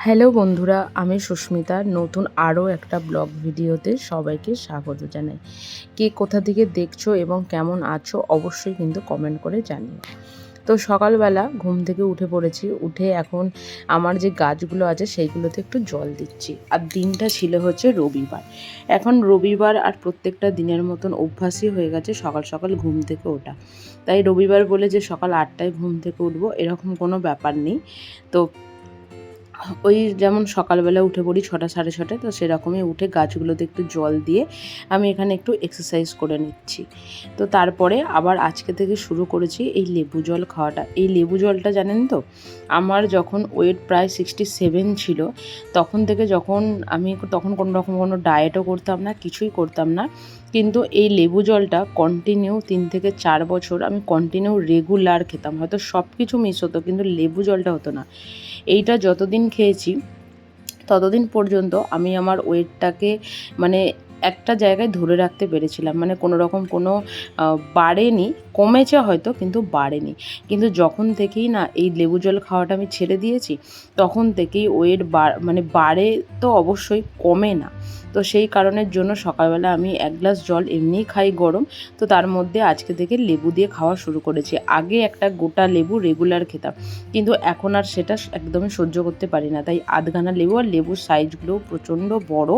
Hello বন্ধুরা, আমি সুস্মিতা। নতুন আরও একটা ব্লগ ভিডিওতে সবাইকে স্বাগত জানাই। কে কোথা থেকে দেখছো এবং কেমন আছো অবশ্যই কিন্তু কমেন্ট করে জানিও। তো সকালবেলা ঘুম থেকে উঠে পড়েছি। উঠে এখন আমার যে গাছগুলো আছে সেইগুলোতে একটু জল দিচ্ছি। আর দিনটা ছিল হচ্ছে রবিবার। এখন রবিবার আর প্রত্যেকটা দিনের মতন অভ্যাসই হয়ে গেছে সকাল সকাল ঘুম থেকে ওঠা। তাই রবিবার বলে যে সকাল 8টায় ঘুম থেকে উঠবো এরকম কোনো ব্যাপার নেই। তো ওই যেমন সকালবেলা উঠে পড়ি 6টা সাড়ে 6টায়, তো সেরকমই উঠে গাছগুলোতে একটু জল দিয়ে আমি এখানে একটু এক্সারসাইজ করে নিচ্ছি। তো তারপরে আবার আজকে থেকে শুরু করেছি এই লেবু জল খাওয়াটা। এই লেবু জলটা জানেন তো, আমার যখন ওয়েট প্রায় 67 ছিল তখন থেকে তখন কোনো রকম কোনো ডায়েটও করতাম না, কিছুই করতাম না, কিন্তু এই লেবু জলটা কন্টিনিউ 3 থেকে 4 বছর আমি কন্টিনিউ রেগুলার খেতাম। হয়তো সব কিছু মিস হতো কিন্তু লেবু জলটা হতো না। এইটা যতদিন খেয়েছি ততদিন পর্যন্ত আমি আমার ওয়েটটাকে মানে একটা জায়গায় ধরে রাখতে পেরেছিলাম, মানে কোনো রকম কোনো বাড়েনি, কমেছে হয়তো কিন্তু বাড়েনি। কিন্তু যখন থেকেই না এই লেবু জল খাওয়াটা আমি ছেড়ে দিয়েছি তখন থেকেই ওয়েট বাড়ে তো অবশ্যই, কমে না। তো সেই কারণের জন্য সকালবেলা আমি 1 গ্লাস জল এমনিই খাই গরম, তো তার মধ্যে আজকে থেকে লেবু দিয়ে খাওয়া শুরু করেছি। আগে একটা গোটা লেবু রেগুলার খেতাম, কিন্তু এখন আর সেটা একদমই সহ্য করতে পারি না। তাই আধখানা লেবু, আর লেবুর সাইজগুলোও প্রচণ্ড বড়,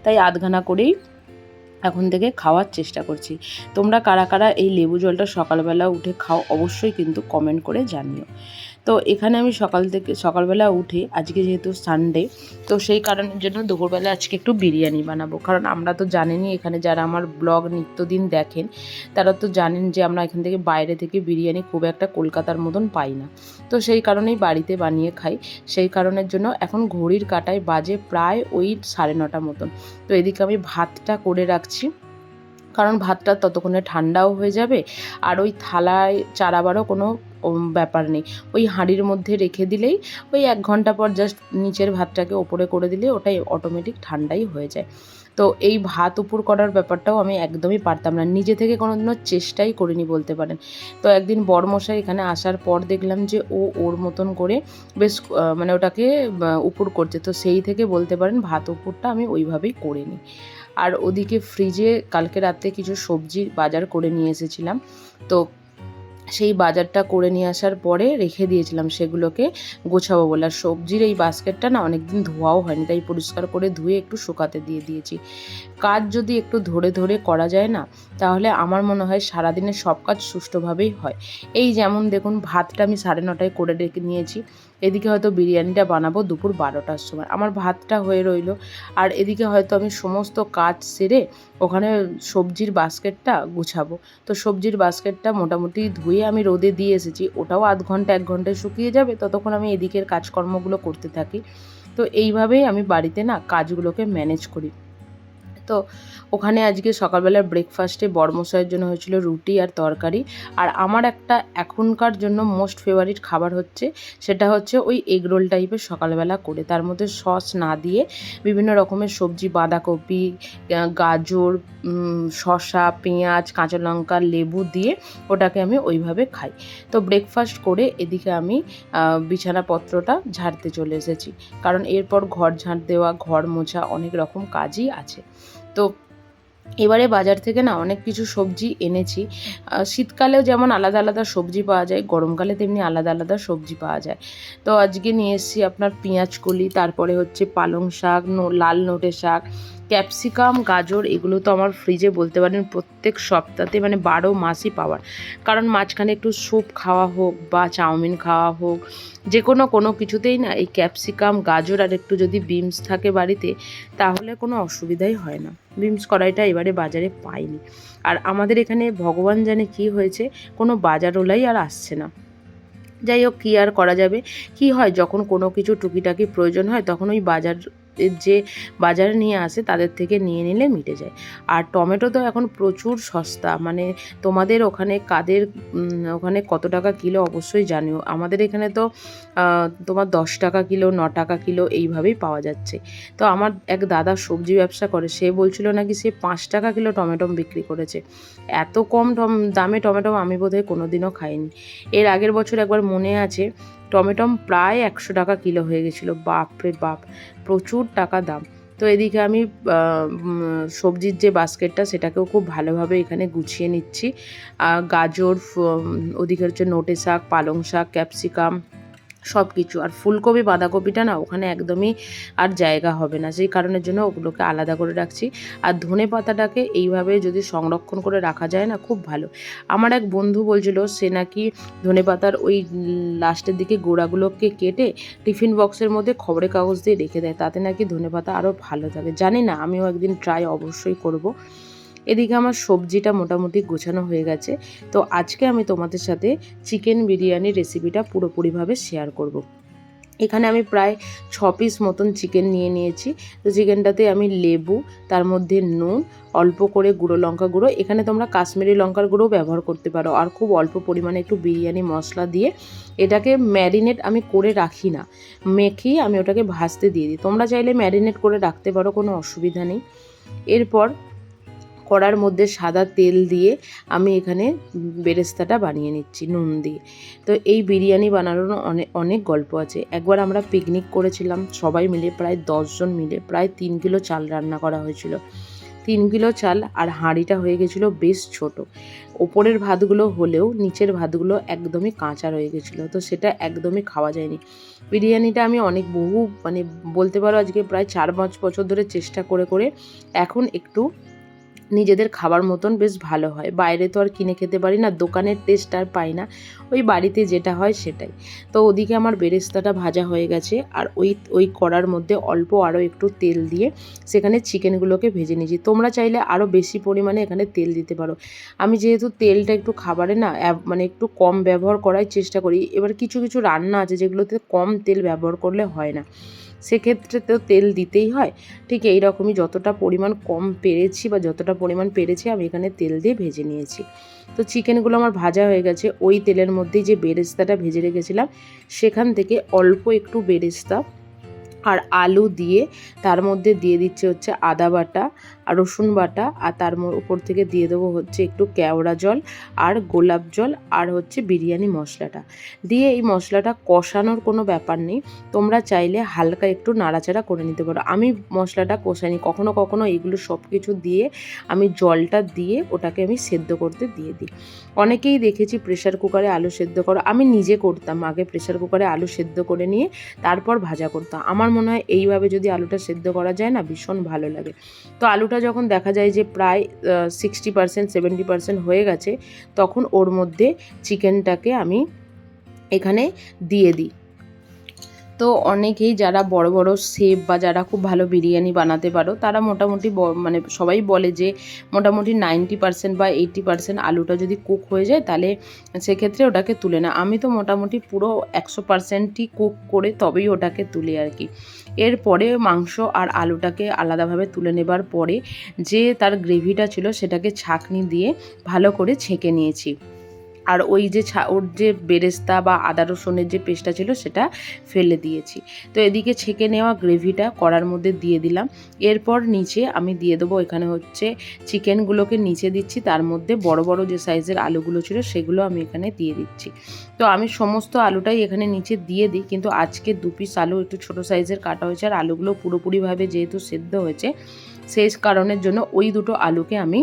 তাই আধখানা করেই এখন থেকে খাওয়ার চেষ্টা করছি। তোমরা কারা কারা এই লেবু জলটা সকালবেলা উঠে খাও অবশ্যই কিন্তু কমেন্ট করে জানিও। তো এখানে আমি সকালবেলা উঠে আজকে যেহেতু সানডে, তো সেই কারণের জন্য দুপুরবেলা আজকে একটু বিরিয়ানি বানাবো। কারণ আমরা তো জানেনই, এখানে যারা আমার ব্লগ নিত্যদিন দেখেন তারা তো জানেন যে আমরা এখান থেকে বাইরে থেকে বিরিয়ানি খুব একটা কলকাতার মতন পাই না। তো সেই কারণেই বাড়িতে বানিয়ে খাই। সেই কারণের জন্য এখন ঘড়ির কাঁটায় বাজে প্রায় ওই 9:30 মতন। তো এদিকে আমি ভাতটা করে রাখছি, কারণ ভাতটা ততক্ষণে ঠান্ডাও হয়ে যাবে। আর ওই থালায় চাড়াবারও কোনো ব্যাপার নেই। ওই হাঁড়ির মধ্যে রেখে দিলেই ওই 1 ঘন্টা পর জাস্ট নিচের ভাতটাকে ওপরে করে দিলে ওটাই অটোমেটিক ঠান্ডাই হয়ে যায়। তো এই ভাত উপর করার ব্যাপারটাও আমি একদমই পারতাম না, নিজে থেকে কোনোদিনও চেষ্টাই করিনি বলতে পারেন। তো একদিন বড়মশাই এখানে আসার পর দেখলাম যে ওর মতন করে বেশ মানে ওটাকে উপুড় করছে। তো সেই থেকে বলতে পারেন ভাত উপুড়টা আমি ওইভাবেই করে নিই। আর ওদিকে ফ্রিজে কালকে রাতে কিছু সবজি বাজার করে নিয়ে এসেছিলাম, তো সেই বাজারটা করে নিয়ে আসার পরে রেখে দিয়েছিলাম সেগুলোকে গোছাবো বলে। আর সবজির এই বাস্কেটটা না অনেকদিন ধোয়াও হয়নি, তাই পরিষ্কার করে ধুয়ে একটু শুকাতে দিয়ে দিয়েছি। কাজ যদি একটু ধরে ধরে করা যায় না, তাহলে আমার মনে হয় সারাদিনের সব কাজ সুষ্ঠুভাবেই হয়। এই যেমন দেখুন, ভাতটা আমি 9:30টায় করে রেখে নিয়েছি। এদিকে হয়তো বিরিয়ানিটা বানাবো দুপুর 12টার সময়, আমার ভাতটা হয়ে রইল। আর এদিকে হয়তো আমি সমস্ত কাজ সেরে ওখানে সবজির বাস্কেটটা গুছাবো। তো সবজির বাস্কেটটা মোটামুটি ধুয়ে আমি রোদে দিয়ে এসেছি, ওটাও আধ ঘন্টা 1 ঘন্টায় শুকিয়ে যাবে, ততক্ষণ আমি এদিকের কাজকর্মগুলো করতে থাকি। তো এইভাবেই আমি বাড়িতে না কাজগুলোকে ম্যানেজ করি। তো ওখানে আজকে সকালবেলার ব্রেকফাস্টে বড়মশাইয়ের জন্য হয়েছিল রুটি আর তরকারি। আর আমার একটা এখনকার জন্য মোস্ট ফেভারিট খাবার হচ্ছে, সেটা হচ্ছে ওই এগরোল টাইপের সকালবেলা করে, তার মধ্যে সস না দিয়ে বিভিন্ন রকমের সবজি, বাঁধাকপি, গাজর, শসা, পেঁয়াজ, কাঁচা লঙ্কা, লেবু দিয়ে ওটাকে আমি ওইভাবে খাই। তো ব্রেকফাস্ট করে এদিকে আমি বিছানাপত্রটা ঝাড়তে চলে এসেছি, কারণ এরপর ঘর ঝাঁট দেওয়া, ঘর মোছা, অনেক রকম কাজই আছে। তো এবারে বাজার থেকে না অনেক কিছু সবজি এনেছি। শীতকালেও যেমন আলাদা আলাদা সবজি পাওয়া যায়, গরমকালে তেমনি আলাদা আলাদা সবজি পাওয়া যায়। তো আজকে নিয়ে এসেছি আপনার পেঁয়াজকলি, তারপরে হচ্ছে পালং শাক, লাল নোটে শাক, ক্যাপসিকাম, গাজর। এগুলো তো আমার ফ্রিজে বলতে পারেন প্রত্যেক সপ্তাহে মানে 12 মাসই পাওয়ার। কারণ মাঝখানে একটু স্যুপ খাওয়া হোক বা চাউমিন খাওয়া হোক, যে কোনো কিছুতেই না এই ক্যাপসিকাম, গাজর আর একটু যদি বিনস থাকে বাড়িতে, তাহলে কোনো অসুবিধাই হয় না। বিনস কড়াইটা এবারে বাজারে পাইনি। আর আমাদের এখানে ভগবান জানে কি হয়েছে, কোনো বাজারওয়ালাই আর আসছে না। যাই হোক, কী আর করা যাবে। কি হয়, যখন কোনো কিছু টুকিটাকি প্রয়োজন হয় তখন ওই যে বাজারে নিয়ে আসে তাদের থেকে নিয়ে নিলে মিটে যায়। আর টমেটো তো এখন প্রচুর সস্তা, মানে তোমাদের ওখানে ওখানে কত টাকা কিলো অবশ্যই জানিও। আমাদের এখানে তো তোমার 10 টাকা কিলো, 9 টাকা কিলো এইভাবেই পাওয়া যাচ্ছে। তো আমার এক দাদা সবজি ব্যবসা করে, সে বলছিল নাকি সে 5 টাকা কিলো টমেটো বিক্রি করেছে। এত কম দামে টমেটো আমি বোধহয় কোনো দিনও খাইনি। এর আগের বছর একবার মনে আছে, টমেটো প্রায় 100 টাকা কিলো হয়ে গেছিলো। বাপরে বাপ, প্রচুর টাকা দাম। তো এদিকে আমি সবজির যে বাস্কেটটা সেটাকেও খুব ভালোভাবে এখানে গুছিয়ে নিচ্ছি। গাজর, ওদিকে হচ্ছে নোটে শাক, পালং শাক, ক্যাপসিকাম সব কিছু। আর ফুলকপি বাঁধাকপিটা না ওখানে একদমই আর জায়গা হবে না, সেই কারণের জন্য ওগুলোকে আলাদা করে রাখছি। আর ধনে পাতাটাকে এইভাবে যদি সংরক্ষণ করে রাখা যায় না, খুব ভালো। আমার এক বন্ধু বলছিল সে নাকি ধনে পাতার ওই লাস্টের দিকে গোড়াগুলোকে কেটে টিফিন বক্সের মধ্যে খবরের কাগজ দিয়ে রেখে দেয়, তাতে নাকি ধনে পাতা আরও ভালো থাকে। জানি না, আমিও একদিন ট্রাই অবশ্যই করব। এদিকে আমার সবজিটা মোটামুটি গোছানো হয়ে গেছে। তো আজকে আমি তোমাদের সাথে চিকেন বিরিয়ানির রেসিপিটা পুরোপুরিভাবে শেয়ার করব। এখানে আমি প্রায় 6 পিস মতন চিকেন নিয়ে নিয়েছি। তো চিকেনটাতে আমি লেবু, তার মধ্যে নুন, অল্প করে গুঁড়ো লঙ্কা গুঁড়ো, এখানে তোমরা কাশ্মীরি লঙ্কার গুঁড়োও ব্যবহার করতে পারো, আর খুব অল্প পরিমাণে একটু বিরিয়ানি মশলা দিয়ে এটাকে ম্যারিনেট আমি করে রাখি না, মেখেই আমি ওটাকে ভাজতে দিয়ে দিই। তোমরা চাইলে ম্যারিনেট করে রাখতে পারো, কোনো অসুবিধা নেই। এরপর কড়ার মধ্যে সাদা তেল দিয়ে আমি এখানে বেরেস্তাটা বানিয়ে নিচ্ছি নুন দিয়ে। তো এই বিরিয়ানি বানানোর অনেক গল্প আছে। একবার আমরা পিকনিক করেছিলাম সবাই মিলে, প্রায় 10 জন মিলে, প্রায় 3 কিলো চাল রান্না করা হয়েছিল। 3 কিলো চাল, আর হাঁড়িটা হয়ে গেছিলো বেশ ছোট। ওপরের ভাতগুলো হলেও নিচের ভাতগুলো একদমই কাঁচা রয়ে গেছিলো, তো সেটা একদমই খাওয়া যায়নি। বিরিয়ানিটা আমি বহু বলতে পারো আজকে প্রায় 4-5 বছর ধরে চেষ্টা করে করে এখন একটু নিজেদের খাবার মতন বেশ ভালো হয়। বাইরে তো আর কিনে খেতে পারি না, দোকানের টেস্ট আর পাই না, ওই বাড়িতে যেটা হয় সেটাই। তো ওদিকে আমার বেরেস্তাটা ভাজা হয়ে গেছে, আর ওই কড়ার মধ্যে অল্প আরও একটু তেল দিয়ে সেখানে চিকেনগুলোকে ভেজে নিয়েছি। তোমরা চাইলে আরও বেশি পরিমাণে এখানে তেল দিতে পারো। আমি যেহেতু তেলটা একটু খাবারে না একটু কম ব্যবহার করার চেষ্টা করি। এবার কিছু কিছু রান্না আছে যেগুলোতে কম তেল ব্যবহার করলে হয় না, সেক্ষেত্রে তো তেল দিতেই হয়। ঠিক এই রকমই যতটা পরিমাণ কম পেরেছি বা যতটা পরিমাণ পেরেছি আমি এখানে তেল দিয়ে ভেজে নিয়েছি। তো চিকেনগুলো আমার ভাজা হয়ে গেছে। ওই তেলের মধ্যেই যে বেরেস্তাটা ভেজে রেখেছিলাম সেখান থেকে অল্প একটু বেরেস্তা আর আলু দিয়ে তার মধ্যে দিয়ে দিচ্ছে হচ্ছে আদা বাটা আর রসুন বাটা, আর তার উপর থেকে দিয়ে দেবো হচ্ছে একটু কেওড়া জল আর গোলাপ জল আর হচ্ছে বিরিয়ানি মশলাটা দিয়ে এই মশলাটা কষানোর কোনো ব্যাপার নেই। তোমরা চাইলে হালকা একটু নাড়াচাড়া করে নিতে পারো। আমি মশলাটা কষাইনি, কখনো কখনো এইগুলো সব কিছু দিয়ে আমি জলটা দিয়ে ওটাকে আমি সেদ্ধ করতে দিয়ে দিই। অনেকেই দেখেছি প্রেশার কুকারে আলু সেদ্ধ করো, আমি নিজে করতাম আগে প্রেশার কুকারে আলু সেদ্ধ করে নিয়ে তারপর ভাজা করতাম। আমার মনে হয় এইভাবে যদি আলুটা সেদ্ধ করা যায় না, ভীষণ ভালো লাগে। তো আলুটা যখন দেখা যায় যে প্রায় 60% 70% হয়ে গেছে, তখন ওর মধ্যে চিকেনটাকে আমি এখানে দিয়ে দিই। তো অনেকেই যারা বড় বড় শেফ বা যারা খুব ভালো বিরিয়ানি বানাতে পারো তারা মোটামুটি সবাই বলে যে মোটামুটি 90% বা 80% আলুটা যদি কুক হয়ে যায় তাহলে সেক্ষেত্রে ওটাকে তুলে না। আমি তো মোটামুটি পুরো 100%ই কুক করে তবেই ওটাকে তুলি আর কি। এরপরে মাংস আর আলুটাকে আলাদাভাবে তুলে নেবার পরে যে তার গ্রেভিটা ছিল সেটাকে ছাঁকনি দিয়ে ভালো করে ছেঁকে নিয়েছি। আর ওই যে ওর যে বেরেস্তা বা আদা রসুনের যে পেস্টটা ছিল সেটা ফেলে দিয়েছি। তো এদিকে ছেঁকে নেওয়া গ্রেভিটা কড়ার মধ্যে দিয়ে দিলাম। এরপর নিচে আমি দিয়ে দেবো এখানে হচ্ছে চিকেনগুলোকে নিচে দিচ্ছি, তার মধ্যে বড় বড় যে সাইজের আলুগুলো ছিল সেগুলো আমি এখানে দিয়ে দিচ্ছি। তো আমি সমস্ত আলুটাই এখানে নিচে দিয়ে দিই, কিন্তু আজকে 2 পিস আলু একটু ছোটো সাইজের কাটা হয়েছে, আর আলুগুলো পুরোপুরিভাবে যেহেতু সেদ্ধ হয়েছে সেই কারণের জন্য ওই দুটো আলুকে আমি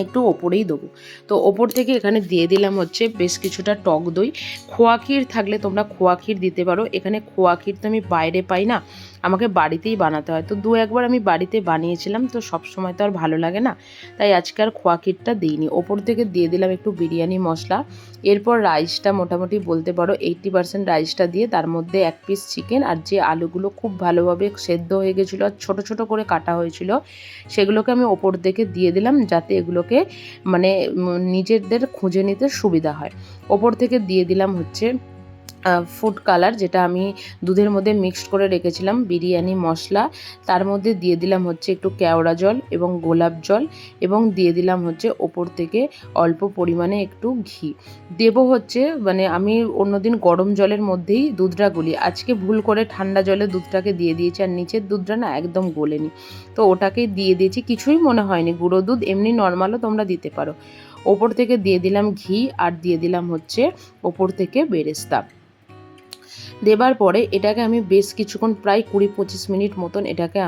একটু ওপরেই দেবো। তো ওপর থেকে এখানে দিয়ে দিলাম হচ্ছে বেশ কিছুটা টক দই। খোয়া ক্ষীর থাকলে তোমরা খোয়া ক্ষীর দিতে পারো। এখানে খোয়া ক্ষীর তো আমি বাইরে পাই না, আমাকে বাড়িতেই বানাতে হয়। তো 2-1 বার আমি বাড়িতে বানিয়েছিলাম, তো সব সময় তো আর ভালো লাগে না, তাই আজকে আর খোয়া ক্ষীরটা দিইনি। ওপর থেকে দিয়ে দিলাম একটু বিরিয়ানি মশলা। এরপর রাইসটা মোটামুটি বলতে পারো 80% রাইসটা দিয়ে তার মধ্যে 1 পিস চিকেন আর যে আলুগুলো খুব ভালোভাবে সেদ্ধ হয়ে গেছিলো আর ছোটো ছোটো করে কাটা হয়েছিল সেগুলোকে আমি ওপর থেকে দিয়ে দিলাম, যাতে এগুলোকে নিজেদের খুঁজে নিতে সুবিধা হয়। ওপর থেকে দিয়ে দিলাম হচ্ছে ফুড কালার, যেটা আমি দুধের মধ্যে মিক্সড করে রেখেছিলাম, বিরিয়ানি মশলা, তার মধ্যে দিয়ে দিলাম হচ্ছে একটু কেওড়া জল এবং গোলাপ জল, এবং দিয়ে দিলাম হচ্ছে ওপর থেকে অল্প পরিমাণে একটু ঘি দেবো হচ্ছে। আমি অন্যদিন গরম জলের মধ্যেই দুধটা গুলি, আজকে ভুল করে ঠান্ডা জলে দুধটাকে দিয়ে দিয়েছি, আর নিচের দুধটা না একদম গলেনি, তো ওটাকেই দিয়ে দিয়েছি। কিছুই মনে হয়নি, গুঁড়ো দুধ এমনি নর্মালও তোমরা দিতে পারো। ওপর থেকে দিয়ে দিলাম ঘি আর দিয়ে দিলাম হচ্ছে ওপর থেকে বেরেস্তা। দেবার পরে এটাকে আমি বেশ কিছুক্ষণ প্রায় 20-25 মিনিট মতন এটাকে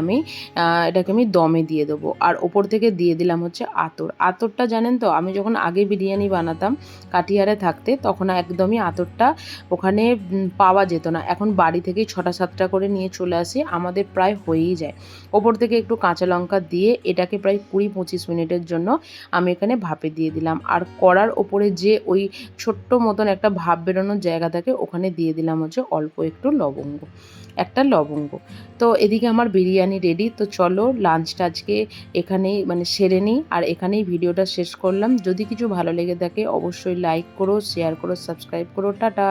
আমি দমে দিয়ে দেবো। আর ওপর থেকে দিয়ে দিলাম হচ্ছে আতর। আতরটা জানেন তো, আমি যখন আগে বিরিয়ানি বানাতাম কাটিহারে থাকতে, তখন একদমই আতরটা ওখানে পাওয়া যেত না। এখন বাড়ি থেকেই 6টা-7টা করে নিয়ে চলে আসি, আমাদের প্রায় হয়েই যায়। ওপর থেকে একটু কাঁচা লঙ্কা দিয়ে এটাকে প্রায় 20-25 মিনিটের জন্য আমি এখানে ভাপে দিয়ে দিলাম। আর কড়ার ওপরে যে ওই ছোট্ট মতন একটা ভাপ বেরোনোর জায়গা থাকে, ওখানে দিয়ে দিলাম হচ্ছে অল্প একটু লবঙ্গ, একটা লবঙ্গ। তো এদিকে আমার বিরিয়ানি রেডি। তো চলো লাঞ্চটা আজকে এখানেই সেরে নিই, আর এখানেই ভিডিওটা শেষ করলাম। যদি কিছু ভালো লেগে থাকে অবশ্যই লাইক করো, শেয়ার করো, সাবস্ক্রাইব করো। টাটা।